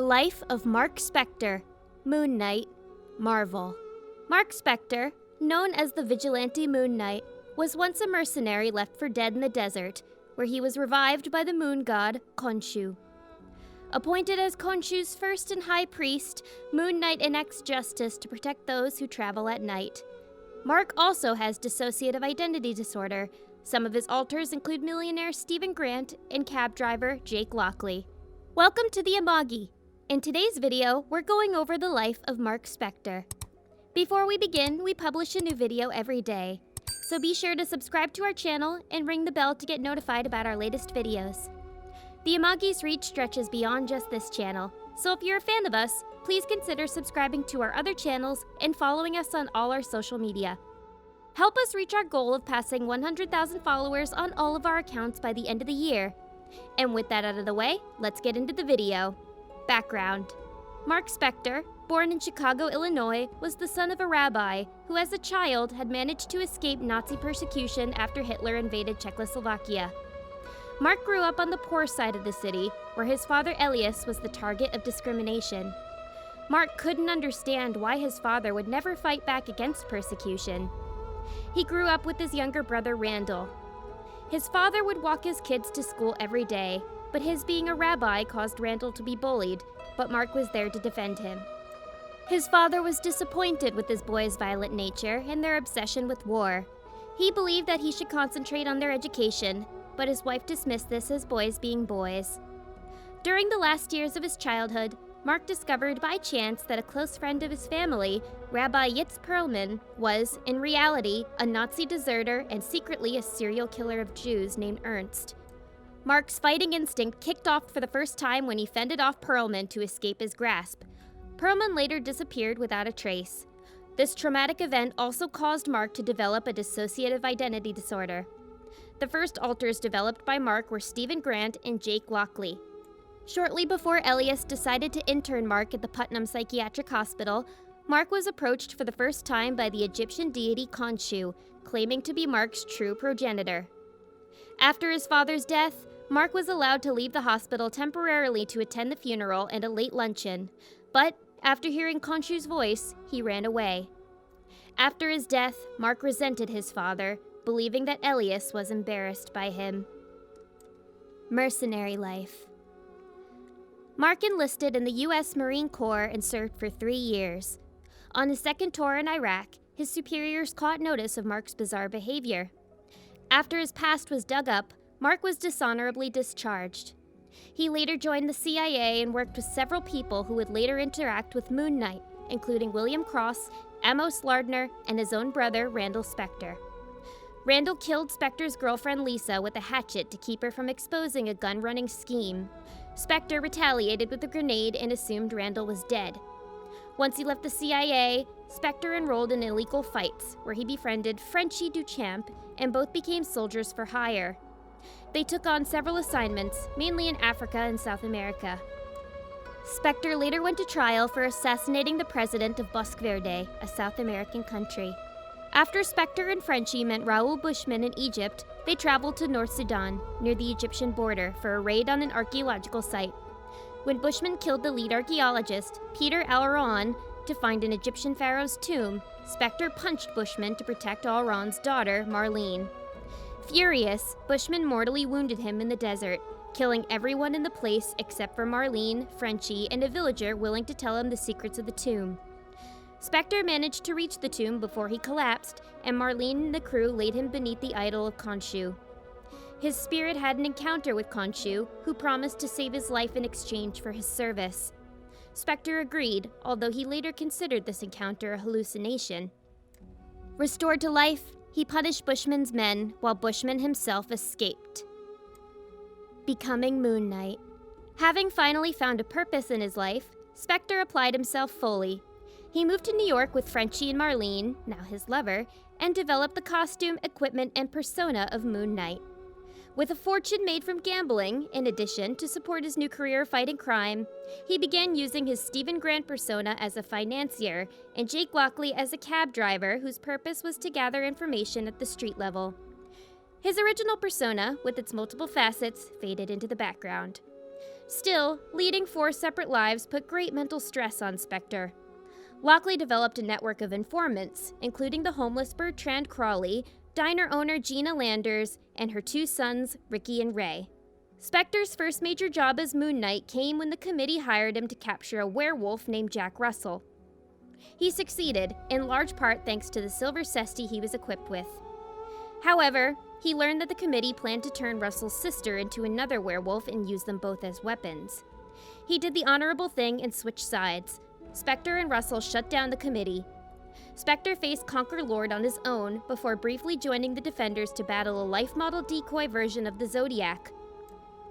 Life of Marc Spector, Moon Knight, Marvel. Marc Spector, known as the vigilante Moon Knight, was once a mercenary left for dead in the desert, where he was revived by the Moon-god Khonshu. Appointed as Khonshu's first and high priest, Moon Knight enacts justice to protect those who travel at night. Marc also has dissociative identity disorder. Some of his alters include millionaire Stephen Grant and cab driver Jake Lockley. Welcome to the Amagi. In today's video, we're going over the life of Marc Spector. Before we begin, we publish a new video every day, so be sure to subscribe to our channel and ring the bell to get notified about our latest videos. The Amagi's reach stretches beyond just this channel, so if you're a fan of us, please consider subscribing to our other channels and following us on all our social media. Help us reach our goal of passing 100,000 followers on all of our accounts by the end of the year. And with that out of the way, let's get into the video. Background. Marc Spector, born in Chicago, Illinois, was the son of a rabbi who as a child had managed to escape Nazi persecution after Hitler invaded Czechoslovakia. Marc grew up on the poor side of the city, where his father Elias was the target of discrimination. Marc couldn't understand why his father would never fight back against persecution. He grew up with his younger brother Randall. His father would walk his kids to school every day, but his being a rabbi caused Randall to be bullied, but Marc was there to defend him. His father was disappointed with his boys' violent nature and their obsession with war. He believed that he should concentrate on their education, but his wife dismissed this as boys being boys. During the last years of his childhood, Marc discovered by chance that a close friend of his family, Rabbi Yitz Perlman, was, in reality, a Nazi deserter and secretly a serial killer of Jews named Ernst. Marc's fighting instinct kicked off for the first time when he fended off Perlman to escape his grasp. Perlman later disappeared without a trace. This traumatic event also caused Marc to develop a dissociative identity disorder. The first alters developed by Marc were Stephen Grant and Jake Lockley. Shortly before Elias decided to intern Marc at the Putnam Psychiatric Hospital, Marc was approached for the first time by the Egyptian deity Khonshu, claiming to be Marc's true progenitor. After his father's death, Marc was allowed to leave the hospital temporarily to attend the funeral and a late luncheon, but after hearing Khonshu's voice, he ran away. After his death, Marc resented his father, believing that Elias was embarrassed by him. Mercenary Life. Marc enlisted in the U.S. Marine Corps and served for 3 years. On his second tour in Iraq, his superiors caught notice of Marc's bizarre behavior. After his past was dug up, Marc was dishonorably discharged. He later joined the CIA and worked with several people who would later interact with Moon Knight, including William Cross, Amos Lardner, and his own brother, Randall Spector. Randall killed Spector's girlfriend Lisa with a hatchet to keep her from exposing a gun-running scheme. Spector retaliated with a grenade and assumed Randall was dead. Once he left the CIA, Spector enrolled in illegal fights, where he befriended Frenchie Duchamp, and both became soldiers for hire. They took on several assignments, mainly in Africa and South America. Spector later went to trial for assassinating the president of Bosque Verde, a South American country. After Spector and Frenchie met Raoul Bushman in Egypt, they traveled to North Sudan, near the Egyptian border, for a raid on an archaeological site. When Bushman killed the lead archaeologist, Peter Al-Rawan, to find an Egyptian pharaoh's tomb, Spector punched Bushman to protect Al-Rawan's daughter, Marlene. Furious, Bushman mortally wounded him in the desert, killing everyone in the place except for Marlene, Frenchie, and a villager willing to tell him the secrets of the tomb. Spector managed to reach the tomb before he collapsed, and Marlene and the crew laid him beneath the idol of Khonshu. His spirit had an encounter with Khonshu, who promised to save his life in exchange for his service. Spector agreed, although he later considered this encounter a hallucination. Restored to life, he punished Bushman's men, while Bushman himself escaped. Becoming Moon Knight. Having finally found a purpose in his life, Spector applied himself fully. He moved to New York with Frenchie and Marlene, now his lover, and developed the costume, equipment, and persona of Moon Knight. With a fortune made from gambling, in addition to support his new career fighting crime, he began using his Stephen Grant persona as a financier and Jake Lockley as a cab driver whose purpose was to gather information at the street level. His original persona, with its multiple facets, faded into the background. Still, leading 4 separate lives put great mental stress on Spector. Lockley developed a network of informants, including the homeless Bertrand Crawley, diner owner Gina Landers, and her 2 sons, Ricky and Ray. Spector's first major job as Moon Knight came when the committee hired him to capture a werewolf named Jack Russell. He succeeded, in large part thanks to the silver cesty he was equipped with. However, he learned that the committee planned to turn Russell's sister into another werewolf and use them both as weapons. He did the honorable thing and switched sides. Spector and Russell shut down the committee. Spector faced Conquer Lord on his own before briefly joining the Defenders to battle a life model decoy version of the Zodiac.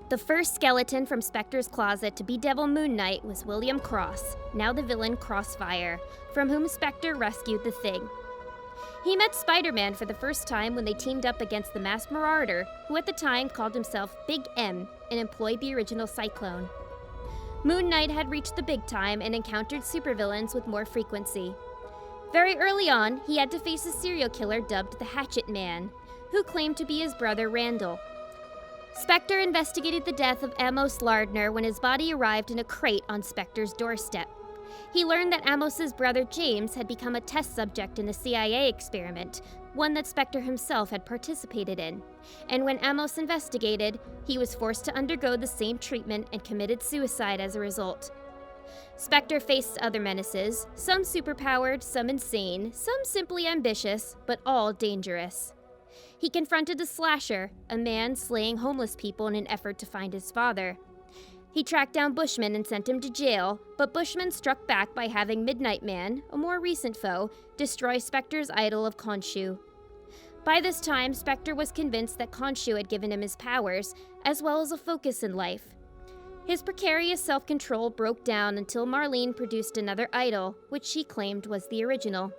The first skeleton from Spector's closet to be Devil Moon Knight was William Cross, now the villain Crossfire, from whom Spector rescued the Thing. He met Spider-Man for the first time when they teamed up against the masked Marauder, who at the time called himself Big M and employed the original Cyclone. Moon Knight had reached the big time and encountered supervillains with more frequency. Very early on, he had to face a serial killer dubbed the Hatchet Man, who claimed to be his brother Randall. Spector investigated the death of Amos Lardner when his body arrived in a crate on Spector's doorstep. He learned that Amos's brother James had become a test subject in a CIA experiment, one that Spector himself had participated in. And when Amos investigated, he was forced to undergo the same treatment and committed suicide as a result. Spector faced other menaces, some superpowered, some insane, some simply ambitious, but all dangerous. He confronted a slasher, a man slaying homeless people in an effort to find his father. He tracked down Bushman and sent him to jail, but Bushman struck back by having Midnight Man, a more recent foe, destroy Spector's idol of Khonshu. By this time, Spector was convinced that Khonshu had given him his powers, as well as a focus in life. His precarious self-control broke down until Marlene produced another idol, which she claimed was the original.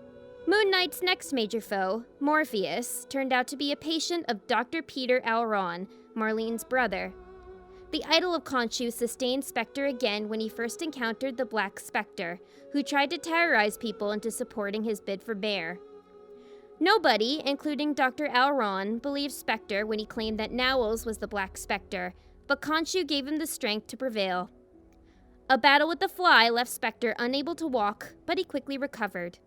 Moon Knight's next major foe, Morpheus, turned out to be a patient of Dr. Peter Alron, Marlene's brother. The idol of Khonshu sustained Spector again when he first encountered the Black Spectre, who tried to terrorize people into supporting his bid for mayor. Nobody, including Dr. Alron, believed Spector when he claimed that Nowells was the Black Spectre, but Khonshu gave him the strength to prevail. A battle with the Fly left Spector unable to walk, but he quickly recovered.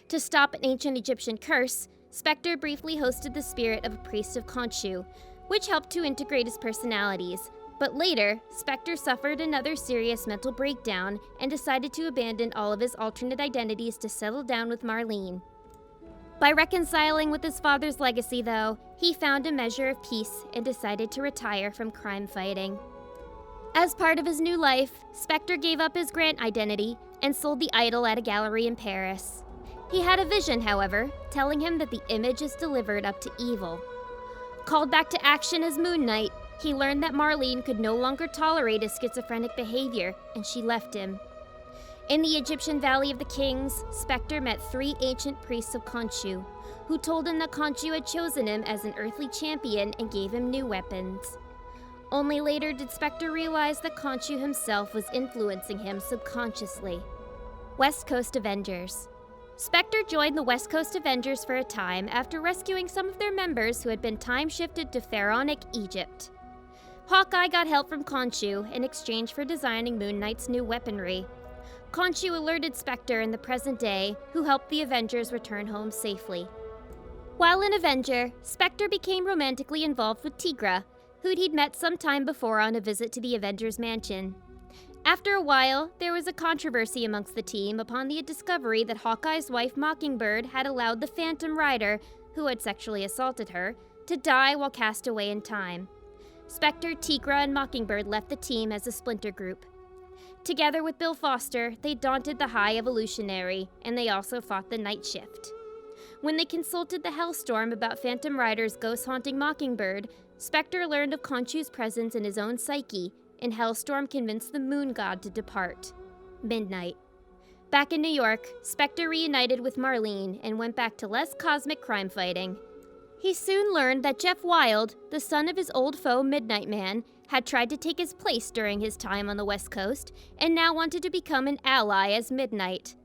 To stop an ancient Egyptian curse, Spector briefly hosted the spirit of a priest of Khonshu, which helped to integrate his personalities. But later, Spector suffered another serious mental breakdown and decided to abandon all of his alternate identities to settle down with Marlene. By reconciling with his father's legacy, though, he found a measure of peace and decided to retire from crime fighting. As part of his new life, Spector gave up his Grant identity and sold the idol at a gallery in Paris. He had a vision, however, telling him that the image is delivered up to evil. Called back to action as Moon Knight, he learned that Marlene could no longer tolerate his schizophrenic behavior, and she left him. In the Egyptian Valley of the Kings, Spector met 3 ancient priests of Khonshu, who told him that Khonshu had chosen him as an earthly champion and gave him new weapons. Only later did Spector realize that Khonshu himself was influencing him subconsciously. West Coast Avengers. Spector joined the West Coast Avengers for a time after rescuing some of their members who had been time-shifted to pharaonic Egypt. Hawkeye got help from Khonshu in exchange for designing Moon Knight's new weaponry. Khonshu alerted Spector in the present day, who helped the Avengers return home safely. While an Avenger, Spector became romantically involved with Tigra, who he'd met some time before on a visit to the Avengers mansion. After a while, there was a controversy amongst the team upon the discovery that Hawkeye's wife Mockingbird had allowed the Phantom Rider, who had sexually assaulted her, to die while cast away in time. Spector, Tigra, and Mockingbird left the team as a splinter group. Together with Bill Foster, they daunted the High Evolutionary, and they also fought the Night Shift. When they consulted the Hellstorm about Phantom Rider's ghost-haunting Mockingbird, Spector learned of Khonshu's presence in his own psyche, and Hellstorm convinced the Moon God to depart. Midnight. Back in New York, Spector reunited with Marlene and went back to less cosmic crime fighting. He soon learned that Jeff Wild, the son of his old foe Midnight Man, had tried to take his place during his time on the West Coast and now wanted to become an ally as Midnight.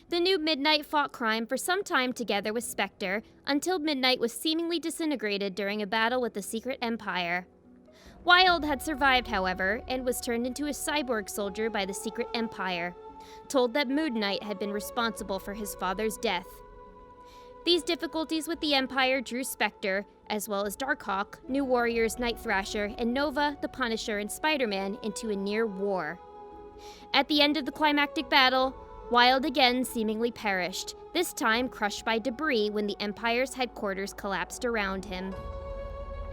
The new Midnight fought crime for some time together with Spector until Midnight was seemingly disintegrated during a battle with the Secret Empire. Wild had survived, however, and was turned into a cyborg soldier by the Secret Empire, told that Moon Knight had been responsible for his father's death. These difficulties with the Empire drew Spector, as well as Darkhawk, New Warriors, Night Thrasher, and Nova, the Punisher, and Spider-Man into a near war. At the end of the climactic battle, Wild again seemingly perished, this time crushed by debris when the Empire's headquarters collapsed around him.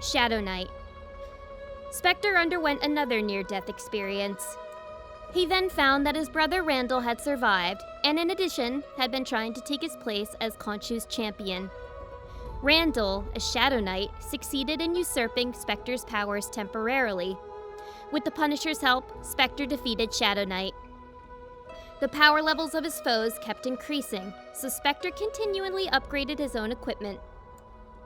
Shadow Knight. Spector underwent another near-death experience. He then found that his brother Randall had survived, and in addition, had been trying to take his place as Khonshu's champion. Randall, a Shadow Knight, succeeded in usurping Spector's powers temporarily. With the Punisher's help, Spector defeated Shadow Knight. The power levels of his foes kept increasing, so Spector continually upgraded his own equipment.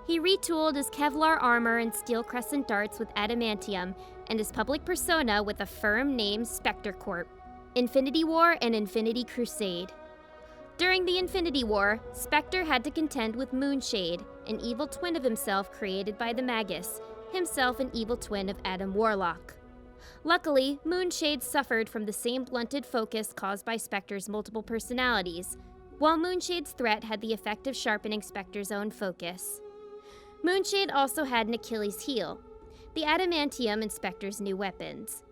He retooled his Kevlar armor and steel crescent darts with adamantium, and his public persona with a firm name Spector Corp, Infinity War and Infinity Crusade. During the Infinity War, Spector had to contend with Moonshade, an evil twin of himself created by the Magus, himself an evil twin of Adam Warlock. Luckily, Moonshade suffered from the same blunted focus caused by Spector's multiple personalities, while Moonshade's threat had the effect of sharpening Spector's own focus. Moonshade also had an Achilles heel, the adamantium in Spector's new weapons.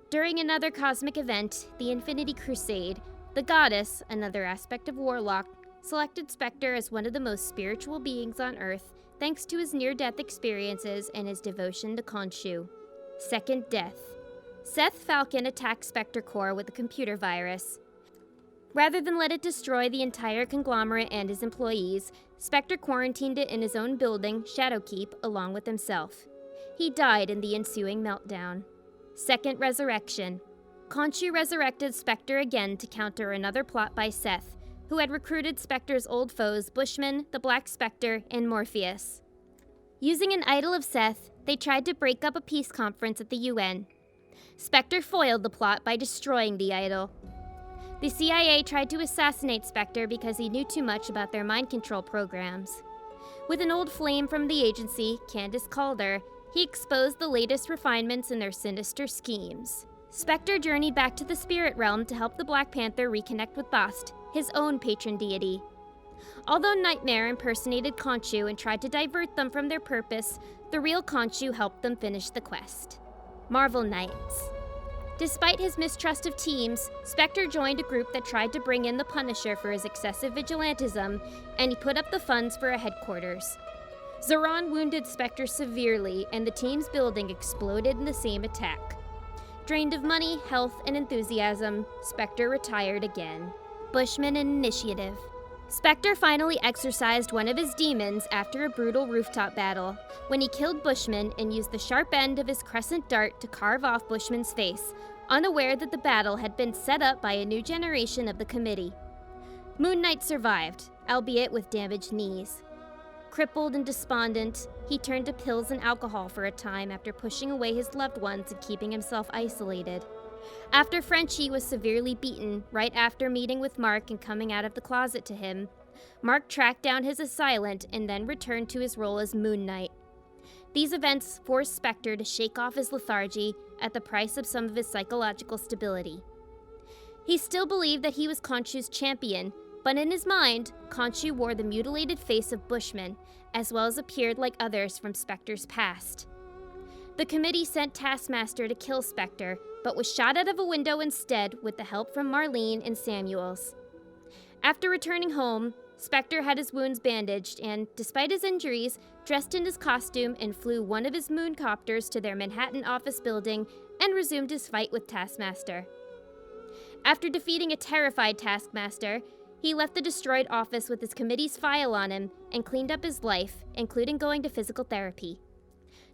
During another cosmic event, the Infinity Crusade, the goddess, another aspect of Warlock, selected Spector as one of the most spiritual beings on Earth thanks to his near-death experiences and his devotion to Khonshu. Second Death. Seth Falcon attacked Spector Corps with a computer virus. Rather than let it destroy the entire conglomerate and his employees, Spector quarantined it in his own building, Shadowkeep, along with himself. He died in the ensuing meltdown. Second Resurrection. Khonshu resurrected Spector again to counter another plot by Seth, who had recruited Spector's old foes Bushman, the Black Spectre, and Morpheus. Using an idol of Seth, they tried to break up a peace conference at the UN. Spector foiled the plot by destroying the idol. The CIA tried to assassinate Spector because he knew too much about their mind control programs. With an old flame from the agency, Candace Calder, he exposed the latest refinements in their sinister schemes. Spector journeyed back to the spirit realm to help the Black Panther reconnect with Bast, his own patron deity. Although Nightmare impersonated Khonshu and tried to divert them from their purpose, the real Khonshu helped them finish the quest. Marvel Knights. Despite his mistrust of teams, Spector joined a group that tried to bring in the Punisher for his excessive vigilantism, and he put up the funds for a headquarters. Zoran wounded Spector severely, and the team's building exploded in the same attack. Drained of money, health, and enthusiasm, Spector retired again. Bushman and Initiative. Spector finally exorcised one of his demons after a brutal rooftop battle, when he killed Bushman and used the sharp end of his crescent dart to carve off Bushman's face, unaware that the battle had been set up by a new generation of the committee. Moon Knight survived, albeit with damaged knees. Crippled and despondent, he turned to pills and alcohol for a time after pushing away his loved ones and keeping himself isolated. After Frenchie was severely beaten right after meeting with Marc and coming out of the closet to him, Marc tracked down his assailant and then returned to his role as Moon Knight. These events forced Spector to shake off his lethargy at the price of some of his psychological stability. He still believed that he was Khonshu's champion, but in his mind, Khonshu wore the mutilated face of Bushman, as well as appeared like others from Spector's past. The committee sent Taskmaster to kill Spector, but was shot out of a window instead with the help from Marlene and Samuels. After returning home, Spector had his wounds bandaged and, despite his injuries, dressed in his costume and flew one of his mooncopters to their Manhattan office building and resumed his fight with Taskmaster. After defeating a terrified Taskmaster, he left the destroyed office with his committee's file on him and cleaned up his life, including going to physical therapy.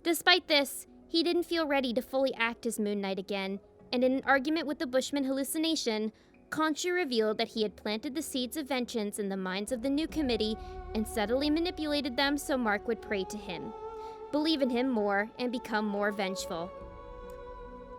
Despite this, he didn't feel ready to fully act as Moon Knight again, and in an argument with the Bushman hallucination, Khonshu revealed that he had planted the seeds of vengeance in the minds of the new committee and subtly manipulated them so Marc would pray to him, believe in him more, and become more vengeful.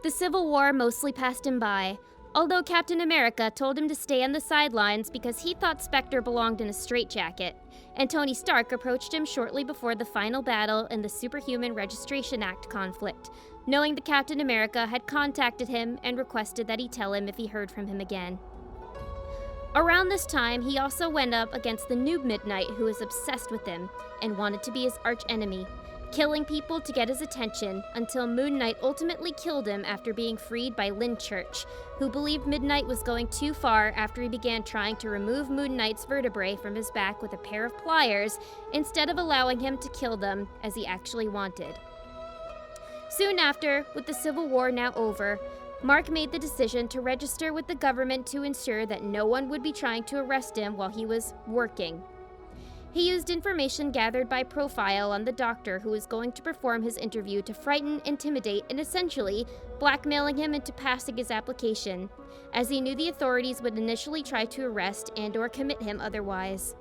The Civil War mostly passed him by, although Captain America told him to stay on the sidelines because he thought Spector belonged in a straitjacket, and Tony Stark approached him shortly before the final battle in the Superhuman Registration Act conflict, knowing that Captain America had contacted him and requested that he tell him if he heard from him again. Around this time, he also went up against the Noob Midnight, who was obsessed with him and wanted to be his archenemy, killing people to get his attention until Moon Knight ultimately killed him after being freed by Lynn Church, who believed Midnight was going too far after he began trying to remove Moon Knight's vertebrae from his back with a pair of pliers instead of allowing him to kill them as he actually wanted. Soon after, with the Civil War now over, Marc made the decision to register with the government to ensure that no one would be trying to arrest him while he was working. He used information gathered by Profile on the doctor who was going to perform his interview to frighten, intimidate, and essentially blackmailing him into passing his application, as he knew the authorities would initially try to arrest and/or commit him otherwise.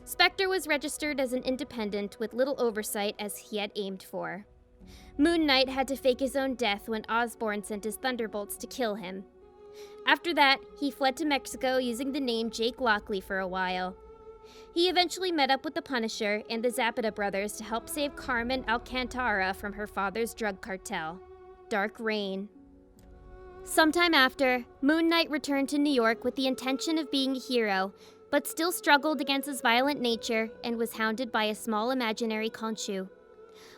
Spector was registered as an independent with little oversight as he had aimed for. Moon Knight had to fake his own death when Osborn sent his thunderbolts to kill him. After that, he fled to Mexico using the name Jake Lockley for a while. He eventually met up with the Punisher and the Zapata brothers to help save Carmen Alcantara from her father's drug cartel, Dark Reign. Sometime after, Moon Knight returned to New York with the intention of being a hero, but still struggled against his violent nature and was hounded by a small imaginary Khonshu.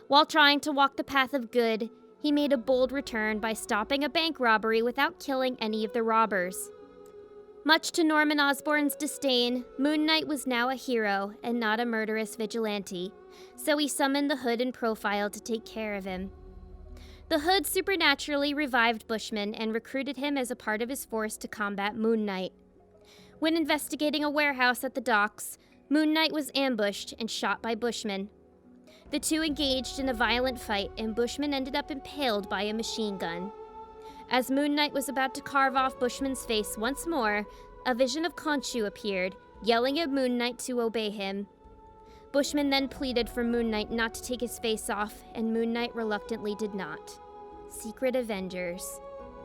While trying to walk the path of good, he made a bold return by stopping a bank robbery without killing any of the robbers. Much to Norman Osborn's disdain, Moon Knight was now a hero and not a murderous vigilante, so he summoned the Hood and Profile to take care of him. The Hood supernaturally revived Bushman and recruited him as a part of his force to combat Moon Knight. When investigating a warehouse at the docks, Moon Knight was ambushed and shot by Bushman. The two engaged in a violent fight, and Bushman ended up impaled by a machine gun. As Moon Knight was about to carve off Bushman's face once more, a vision of Khonshu appeared, yelling at Moon Knight to obey him. Bushman then pleaded for Moon Knight not to take his face off, and Moon Knight reluctantly did not. Secret Avengers.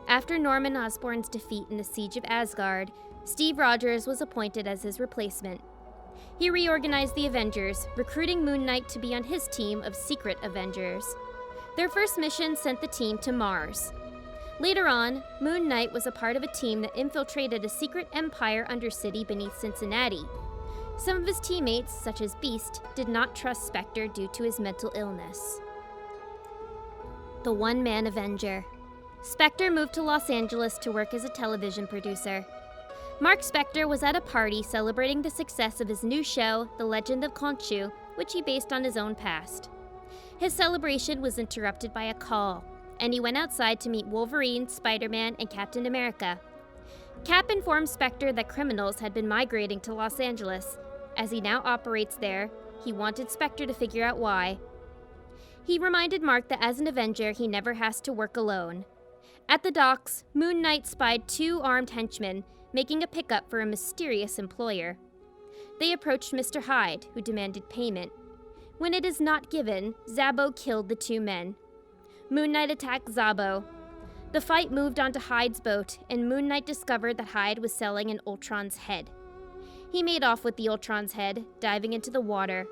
After Norman Osborn's defeat in the Siege of Asgard, Steve Rogers was appointed as his replacement. He reorganized the Avengers, recruiting Moon Knight to be on his team of Secret Avengers. Their first mission sent the team to Mars. Later on, Moon Knight was a part of a team that infiltrated a secret Empire undercity beneath Cincinnati. Some of his teammates, such as Beast, did not trust Spector due to his mental illness. The One-Man Avenger. Spector moved to Los Angeles to work as a television producer. Marc Spector was at a party celebrating the success of his new show, The Legend of Konchu, which he based on his own past. His celebration was interrupted by a call, and he went outside to meet Wolverine, Spider-Man, and Captain America. Cap informed Spector that criminals had been migrating to Los Angeles. As he now operates there, he wanted Spector to figure out why. He reminded Marc that as an Avenger, he never has to work alone. At the docks, Moon Knight spied two armed henchmen, making a pickup for a mysterious employer. They approached Mr. Hyde, who demanded payment. When it is not given, Zabo killed the two men. Moon Knight attacked Zabo. The fight moved onto Hyde's boat, and Moon Knight discovered that Hyde was selling an Ultron's head. He made off with the Ultron's head, diving into the water.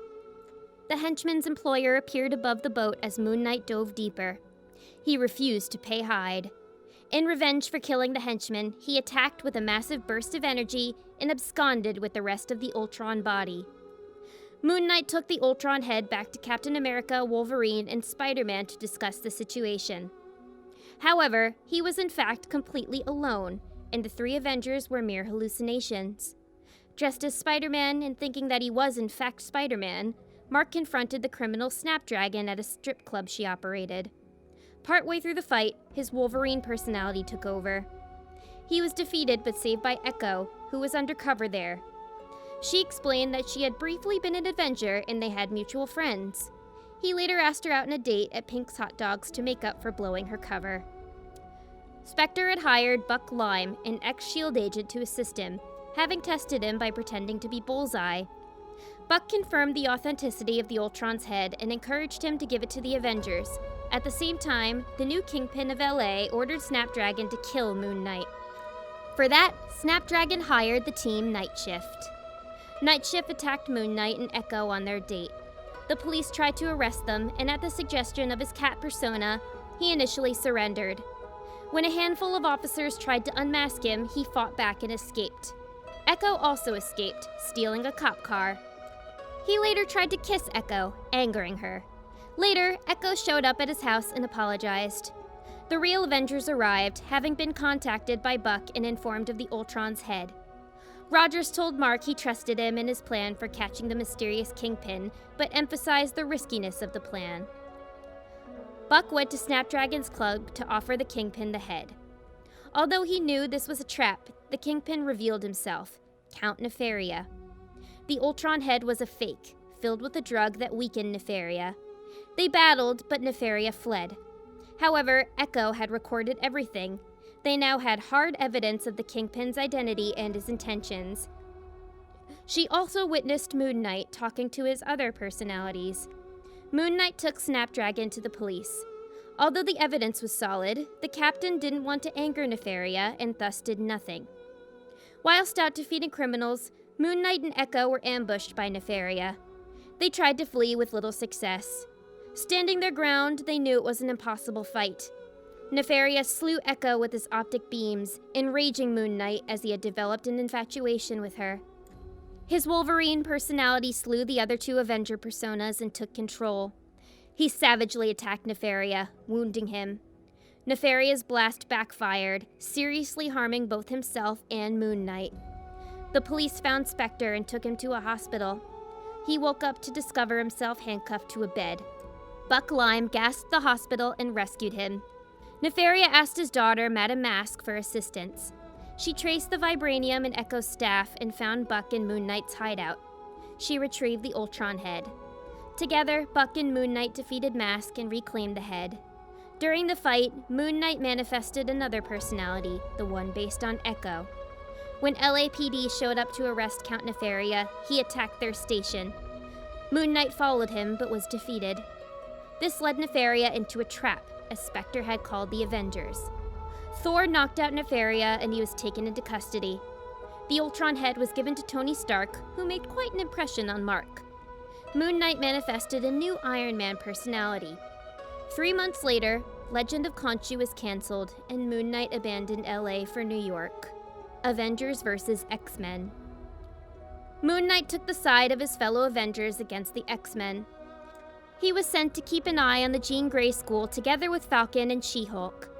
The henchman's employer appeared above the boat as Moon Knight dove deeper. He refused to pay Hyde. In revenge for killing the henchman, he attacked with a massive burst of energy and absconded with the rest of the Ultron body. Moon Knight took the Ultron head back to Captain America, Wolverine, and Spider-Man to discuss the situation. However, he was in fact completely alone, and the three Avengers were mere hallucinations. Dressed as Spider-Man and thinking that he was in fact Spider-Man, Marc confronted the criminal Snapdragon at a strip club she operated. Partway through the fight, his Wolverine personality took over. He was defeated but saved by Echo, who was undercover there. She explained that she had briefly been an Avenger and they had mutual friends. He later asked her out on a date at Pink's Hot Dogs to make up for blowing her cover. Spector had hired Buck Lime, an ex-SHIELD agent, to assist him, having tested him by pretending to be Bullseye. Buck confirmed the authenticity of the Ultron's head and encouraged him to give it to the Avengers. At the same time, the new Kingpin of LA ordered Snapdragon to kill Moon Knight. For that, Snapdragon hired the team Night Shift. Night Shift attacked Moon Knight and Echo on their date. The police tried to arrest them, and at the suggestion of his cat persona, He initially surrendered. When a handful of officers tried to unmask him, he fought back and escaped. Echo also escaped, stealing a cop car. He later tried to kiss Echo, angering her. Later, Echo showed up at his house and apologized. The real Avengers arrived, having been contacted by Buck and informed of the Ultron's head. Rogers told Mark he trusted him in his plan for catching the mysterious Kingpin, but emphasized the riskiness of the plan. Buck went to Snapdragon's club to offer the Kingpin the head. Although he knew this was a trap, the Kingpin revealed himself, Count Nefaria. The Ultron head was a fake, filled with a drug that weakened Nefaria. They battled, but Nefaria fled. However, Echo had recorded everything. They now had hard evidence of the Kingpin's identity and his intentions. She also witnessed Moon Knight talking to his other personalities. Moon Knight took Snapdragon to the police. Although the evidence was solid, the captain didn't want to anger Nefaria and thus did nothing. Whilst out defeating criminals, Moon Knight and Echo were ambushed by Nefaria. They tried to flee with little success. Standing their ground, they knew it was an impossible fight. Nefaria slew Echo with his optic beams, enraging Moon Knight as he had developed an infatuation with her. His Wolverine personality slew the other two Avenger personas and took control. He savagely attacked Nefaria, wounding him. Nefaria's blast backfired, seriously harming both himself and Moon Knight. The police found Spector and took him to a hospital. He woke up to discover himself handcuffed to a bed. Buck Lime gassed the hospital and rescued him. Nefaria asked his daughter, Madame Mask, for assistance. She traced the vibranium in Echo's staff and found Buck in Moon Knight's hideout. She retrieved the Ultron head. Together, Buck and Moon Knight defeated Mask and reclaimed the head. During the fight, Moon Knight manifested another personality, the one based on Echo. When LAPD showed up to arrest Count Nefaria, he attacked their station. Moon Knight followed him, but was defeated. This led Nefaria into a trap, as Spector had called the Avengers. Thor knocked out Nefaria and he was taken into custody. The Ultron head was given to Tony Stark, who made quite an impression on Mark. Moon Knight manifested a new Iron Man personality. 3 months later, Legend of Khonshu was cancelled and Moon Knight abandoned LA for New York. Avengers vs. X-Men. Moon Knight took the side of his fellow Avengers against the X-Men. He was sent to keep an eye on the Jean Grey School together with Falcon and She-Hulk.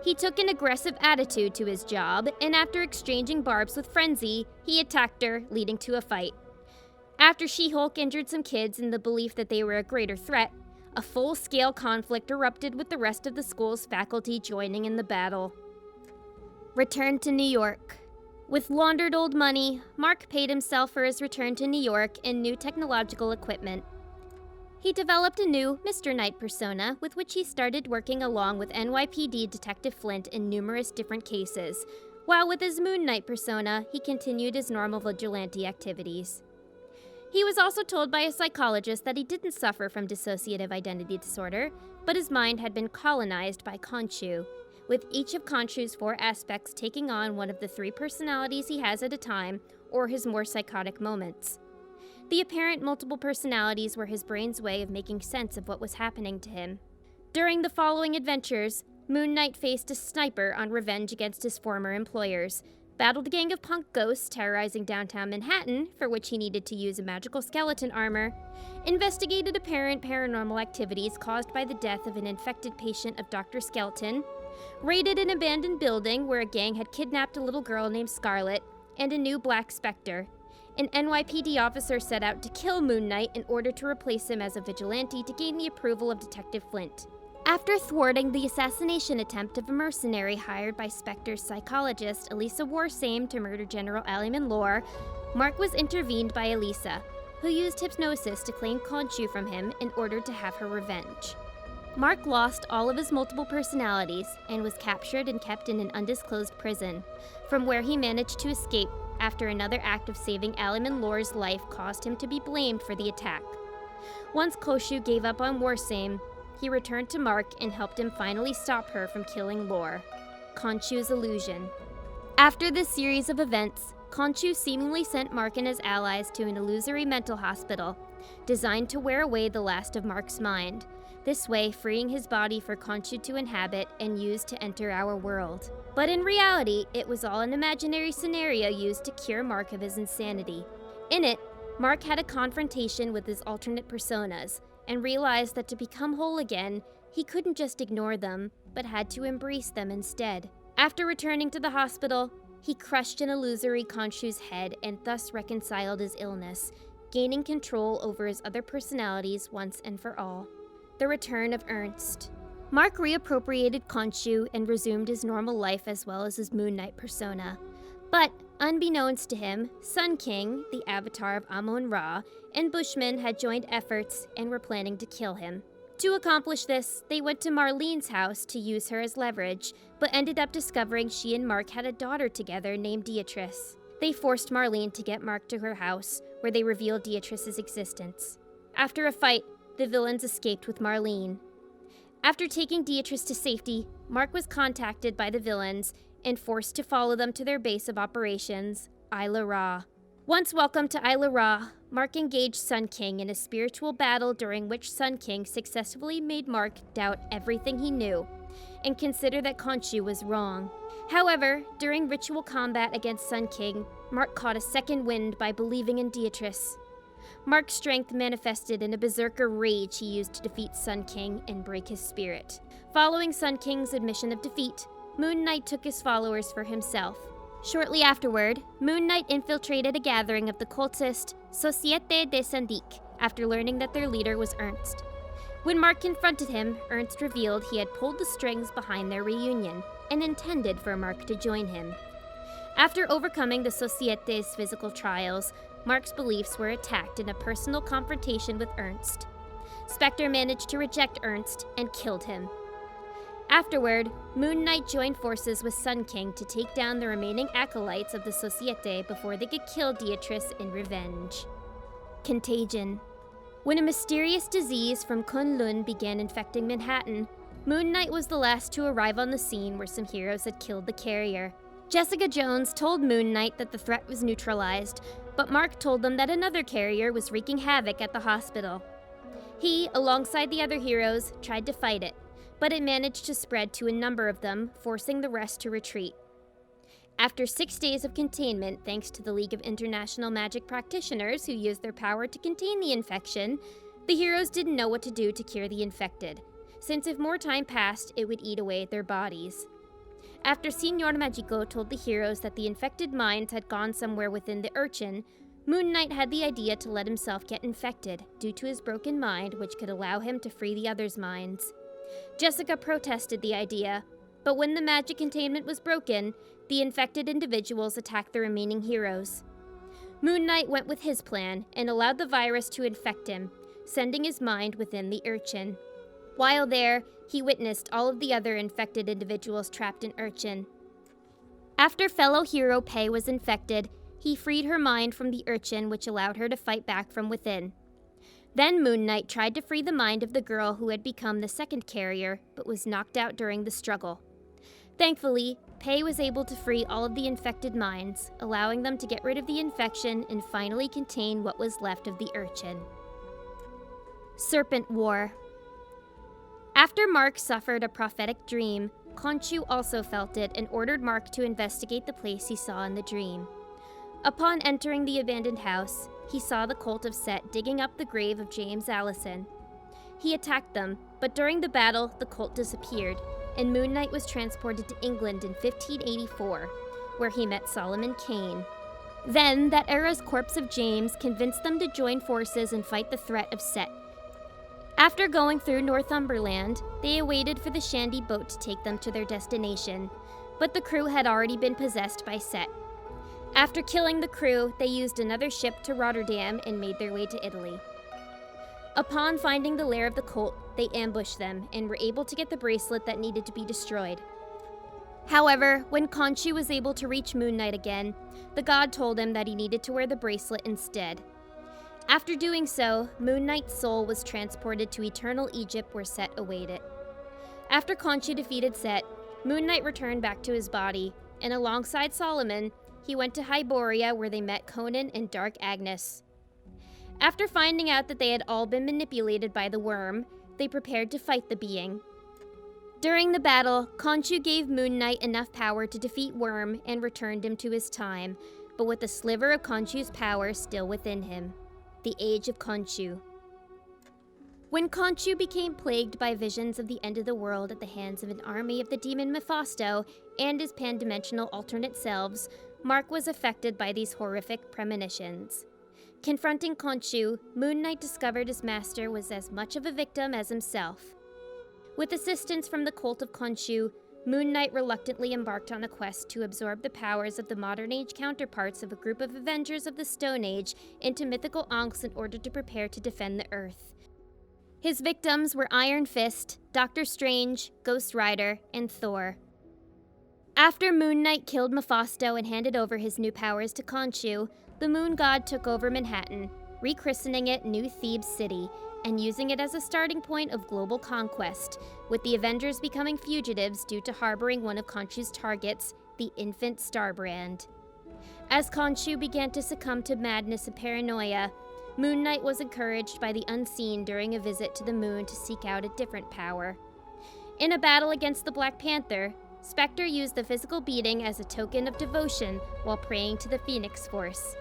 He took an aggressive attitude to his job, and after exchanging barbs with Frenzy, he attacked her, leading to a fight. After She-Hulk injured some kids in the belief that they were a greater threat, a full-scale conflict erupted with the rest of the school's faculty joining in the battle. Return to New York. With laundered old money, Mark paid himself for his return to New York and new technological equipment. He developed a new Mr. Knight persona with which he started working along with NYPD Detective Flint in numerous different cases, while with his Moon Knight persona, he continued his normal vigilante activities. He was also told by a psychologist that he didn't suffer from dissociative identity disorder, but his mind had been colonized by Khonshu, with each of Khonshu's 4 aspects taking on one of the 3 personalities he has at a time, or his more psychotic moments. The apparent multiple personalities were his brain's way of making sense of what was happening to him. During the following adventures, Moon Knight faced a sniper on revenge against his former employers, battled a gang of punk ghosts terrorizing downtown Manhattan, for which he needed to use a magical skeleton armor, investigated apparent paranormal activities caused by the death of an infected patient of Dr. Skeleton, raided an abandoned building where a gang had kidnapped a little girl named Scarlet, and a new Black Spectre. An NYPD officer set out to kill Moon Knight in order to replace him as a vigilante to gain the approval of Detective Flint. After thwarting the assassination attempt of a mercenary hired by Spector's psychologist, Elisa Warsame, to murder General Aliman Lore, Mark was intervened by Elisa, who used hypnosis to claim Khonshu from him in order to have her revenge. Mark lost all of his multiple personalities and was captured and kept in an undisclosed prison, from where he managed to escape after another act of saving Aliman Lore's life caused him to be blamed for the attack. Once Khonshu gave up on Warsame, he returned to Mark and helped him finally stop her from killing Lore. Khonshu's illusion. After this series of events, Khonshu seemingly sent Mark and his allies to an illusory mental hospital, designed to wear away the last of Mark's mind, this way freeing his body for Khonshu to inhabit and use to enter our world. But in reality, it was all an imaginary scenario used to cure Marc of his insanity. In it, Marc had a confrontation with his alternate personas, and realized that to become whole again, he couldn't just ignore them, but had to embrace them instead. After returning to the hospital, he crushed an illusory Khonshu's head and thus reconciled his illness, gaining control over his other personalities once and for all. The return of Ernst. Marc reappropriated Khonshu and resumed his normal life as well as his Moon Knight persona. But, unbeknownst to him, Sun King, the avatar of Amon-Ra, and Bushmen had joined efforts and were planning to kill him. To accomplish this, they went to Marlene's house to use her as leverage, but ended up discovering she and Marc had a daughter together named Beatrice. They forced Marlene to get Marc to her house, where they revealed Beatrice's existence. After a fight, the villains escaped with Marlene. After taking Beatrice to safety, Marc was contacted by the villains and forced to follow them to their base of operations, Isla Ra. Once welcome to Isla Ra, Marc engaged Sun King in a spiritual battle during which Sun King successfully made Marc doubt everything he knew and consider that Khonshu was wrong. However, during ritual combat against Sun King, Marc caught a second wind by believing in Beatrice. Marc's strength manifested in a berserker rage he used to defeat Sun King and break his spirit. Following Sun King's admission of defeat, Moon Knight took his followers for himself. Shortly afterward, Moon Knight infiltrated a gathering of the cultist Société des Syndics after learning that their leader was Ernst. When Marc confronted him, Ernst revealed he had pulled the strings behind their reunion and intended for Marc to join him. After overcoming the Société's physical trials, Marc's beliefs were attacked in a personal confrontation with Ernst. Spector managed to reject Ernst and killed him. Afterward, Moon Knight joined forces with Sun King to take down the remaining acolytes of the Société before they could kill Beatrice in revenge. Contagion. When a mysterious disease from Kunlun began infecting Manhattan, Moon Knight was the last to arrive on the scene where some heroes had killed the carrier. Jessica Jones told Moon Knight that the threat was neutralized, but Marc told them that another carrier was wreaking havoc at the hospital. He, alongside the other heroes, tried to fight it, but it managed to spread to a number of them, forcing the rest to retreat. After 6 days of containment, thanks to the League of International Magic Practitioners who used their power to contain the infection, the heroes didn't know what to do to cure the infected, since if more time passed, it would eat away at their bodies. After Signor Magico told the heroes that the infected minds had gone somewhere within the urchin, Moon Knight had the idea to let himself get infected due to his broken mind, which could allow him to free the others' minds. Jessica protested the idea, but when the magic containment was broken, the infected individuals attacked the remaining heroes. Moon Knight went with his plan and allowed the virus to infect him, sending his mind within the urchin. While there, he witnessed all of the other infected individuals trapped in urchin. After fellow hero Pei was infected, he freed her mind from the urchin, which allowed her to fight back from within. Then Moon Knight tried to free the mind of the girl who had become the second carrier, but was knocked out during the struggle. Thankfully, Pei was able to free all of the infected minds, allowing them to get rid of the infection and finally contain what was left of the urchin. Serpent War. After Marc suffered a prophetic dream, Khonshu also felt it and ordered Marc to investigate the place he saw in the dream. Upon entering the abandoned house, he saw the cult of Set digging up the grave of James Allison. He attacked them, but during the battle, the cult disappeared, and Moon Knight was transported to England in 1584, where he met Solomon Kane. Then, that era's corpse of James convinced them to join forces and fight the threat of Set. After going through Northumberland, they awaited for the Shandy boat to take them to their destination, but the crew had already been possessed by Set. After killing the crew, they used another ship to Rotterdam and made their way to Italy. Upon finding the lair of the cult, they ambushed them and were able to get the bracelet that needed to be destroyed. However, when Khonshu was able to reach Moon Knight again, the god told him that he needed to wear the bracelet instead. After doing so, Moon Knight's soul was transported to Eternal Egypt where Set awaited. After Khonshu defeated Set, Moon Knight returned back to his body, and alongside Solomon, he went to Hyboria where they met Conan and Dark Agnes. After finding out that they had all been manipulated by the worm, they prepared to fight the being. During the battle, Khonshu gave Moon Knight enough power to defeat Worm and returned him to his time, but with a sliver of Khonshu's power still within him. The Age of Konchu. When Khonshu became plagued by visions of the end of the world at the hands of an army of the demon Mephisto and his pan-dimensional alternate selves, Marc was affected by these horrific premonitions. Confronting Khonshu, Moon Knight discovered his master was as much of a victim as himself. With assistance from the cult of Khonshu, Moon Knight reluctantly embarked on a quest to absorb the powers of the modern-age counterparts of a group of Avengers of the Stone Age into mythical ankhs in order to prepare to defend the Earth. His victims were Iron Fist, Doctor Strange, Ghost Rider, and Thor. After Moon Knight killed Mephisto and handed over his new powers to Khonshu, the Moon God took over Manhattan, rechristening it New Thebes City, and using it as a starting point of global conquest, with the Avengers becoming fugitives due to harboring one of Khonshu's targets, the infant Starbrand. As Khonshu began to succumb to madness and paranoia, Moon Knight was encouraged by the unseen during a visit to the moon to seek out a different power. In a battle against the Black Panther, Spector used the physical beating as a token of devotion while praying to the Phoenix Force.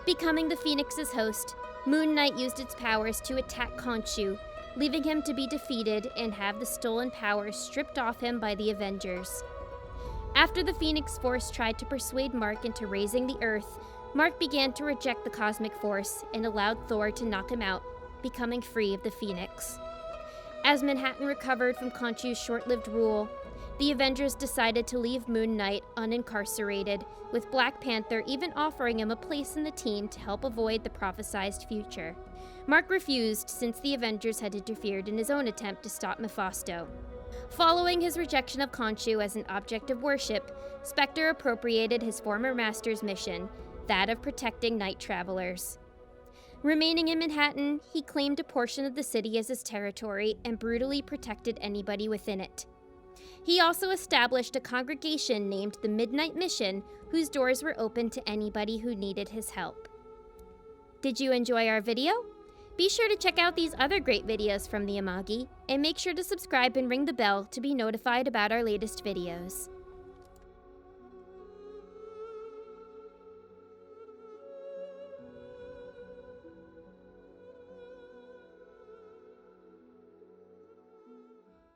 Becoming the Phoenix's host, Moon Knight used its powers to attack Khonshu, leaving him to be defeated and have the stolen powers stripped off him by the Avengers. After the Phoenix Force tried to persuade Marc into raising the Earth, Marc began to reject the cosmic force and allowed Thor to knock him out, becoming free of the Phoenix. As Manhattan recovered from Khonshu's short-lived rule, the Avengers decided to leave Moon Knight unincarcerated, with Black Panther even offering him a place in the team to help avoid the prophesized future. Marc refused since the Avengers had interfered in his own attempt to stop Mephisto. Following his rejection of Khonshu as an object of worship, Spector appropriated his former master's mission, that of protecting night travelers. Remaining in Manhattan, he claimed a portion of the city as his territory and brutally protected anybody within it. He also established a congregation named the Midnight Mission, whose doors were open to anybody who needed his help. Did you enjoy our video? Be sure to check out these other great videos from the Amagi, and make sure to subscribe and ring the bell to be notified about our latest videos.